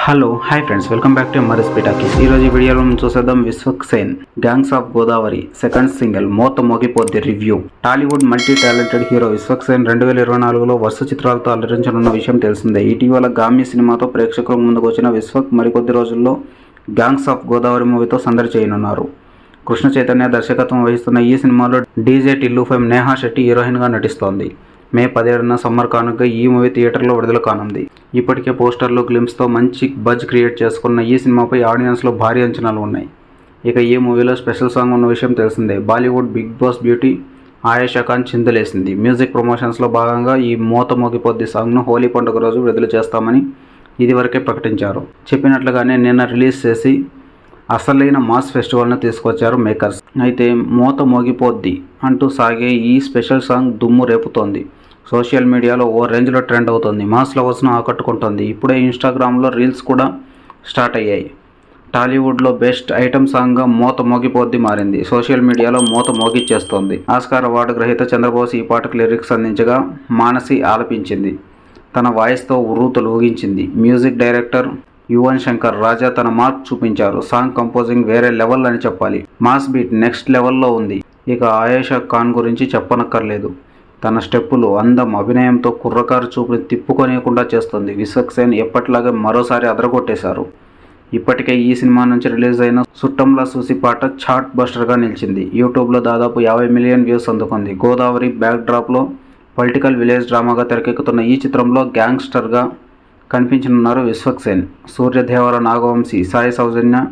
Hello hi friends, welcome back to MRS talkies. ఈ రోజు వీడియోలో మనం చూసేద్దాం Vishwaksen gangs of Godavari second single మోత మోగిపోద్ది review. Tollywood multi talented hero Vishwaksen 2024లో వరుస చిత్రాలతో అలరించనున్న విషయం తెలిసిందే. ఇటీవల గామి సినిమాతో ప్రేక్షకుల ముందుకు వచ్చిన విశ్వక్ మరికొద్ది రోజుల్లో గ్యాంగ్స్ ఆఫ్ గోదావరి మూవీతో సందడి చేయనున్నారు. కృష్ణ చైతన్య దర్శకత్వం వహిస్తున్న ఈ సినిమాలో డీజే టిల్లు ఫేమ్ నేహా శెట్టి హీరోయిన్గా నటిస్తోంది. మే 17న సమ్మర్ కానుక ఈ మూవీ థియేటర్లో విడుదల కానుంది. ఇప్పటికే పోస్టర్లు గ్లిమ్స్తో మంచి బజ్ క్రియేట్ చేసుకున్న ఈ సినిమాపై ఆడియన్స్లో భారీ అంచనాలు ఉన్నాయి. ఇక ఈ మూవీలో స్పెషల్ సాంగ్ ఉన్న విషయం తెలిసిందే. Bollywood Bigg Boss beauty Ayesha Khan చిందులేసింది. మ్యూజిక్ ప్రమోషన్స్లో భాగంగా ఈ మోత మోగిపోద్ది సాంగ్ను హోలీ పండుగ రోజు విడుదల చేస్తామని ఇదివరకే ప్రకటించారు. చెప్పినట్లుగానే నిన్న రిలీజ్ చేసి అసలైన మాస్ ఫెస్టివల్ను తీసుకొచ్చారు మేకర్స్. అయితే మోత మోగిపోద్ది అంటూ సాగే ఈ స్పెషల్ సాంగ్ దుమ్ము రేపుతోంది. సోషల్ మీడియాలో ఓ రేంజ్లో ట్రెండ్ అవుతుంది. మాస్ లవర్స్ను ఆకట్టుకుంటుంది. ఇప్పుడే ఇన్స్టాగ్రామ్లో రీల్స్ కూడా స్టార్ట్ అయ్యాయి. టాలీవుడ్లో బెస్ట్ ఐటమ్ సాంగ్గా మోత మోగిపోద్ది మారింది. సోషల్ మీడియాలో మోత మోగిచ్చేస్తోంది. ఆస్కార్ అవార్డు గ్రహీత చంద్రబోస్ ఈ పాటకు లిరిక్స్ అందించగా మానసి ఆలపించింది. తన వాయిస్తో ఉర్రూతలు ఊగించింది. మ్యూజిక్ డైరెక్టర్ యువన్ శంకర్ రాజా తన మార్క్ చూపించారు. సాంగ్ కంపోజింగ్ వేరే లెవెల్ అని చెప్పాలి. మాస్ బీట్ నెక్స్ట్ లెవెల్లో ఉంది. ఇక ఆయేషా ఖాన్ గురించి చెప్పనక్కర్లేదు. తన స్టెప్పులు, అందం, అభినయంతో కుర్రకారు చూపుని తిప్పుకొనియకుండా చేస్తుంది. విశ్వక్సేన్ ఎప్పటిలాగే మరోసారి అదరగొట్టేశారు. ఇప్పటికే ఈ సినిమా నుంచి రిలీజ్ అయిన సుట్టంలా సూసి పాట చార్ట్ బస్టర్గా నిలిచింది. యూట్యూబ్లో దాదాపు 50 మిలియన్ వ్యూస్ అందుకుంది. గోదావరి బ్యాక్ డ్రాప్లో పొలిటికల్ విలేజ్ డ్రామాగా తెరకెక్కుతున్న ఈ చిత్రంలో గ్యాంగ్స్టర్గా కనిపించనున్నారు విశ్వక్సేన్. సూర్యదేవర, నాగవంశీ, సాయి సౌజన్య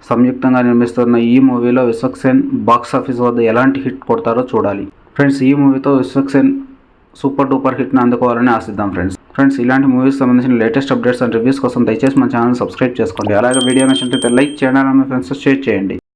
సంయుక్తంగా నిర్మిస్తున్న ఈ మూవీలో విశ్వక్సేన్ బాక్సాఫీస్ వద్ద ఎలాంటి హిట్ కొడతారో చూడాలి. ఫ్రెండ్స్, ఈ మూవీతో విశ్వక్సేన్ సూపర్ డూపర్ హిట్ని అందుకోవాలని ఆశిద్దాం. ఫ్రెండ్స్ ఇలాంటి మూవీస్ సంబంధించిన లేటెస్ట్ అప్డేట్స్ అండ్ రివ్యూస్ కోసం దయచేసి మన ఛానల్ సబ్స్క్రైబ్ చేసుకోండి. అలాగే వీడియో నచ్చినట్లయితే లైక్ చేయండి, మీ ఫ్రెండ్స్ షేర్ చేయండి.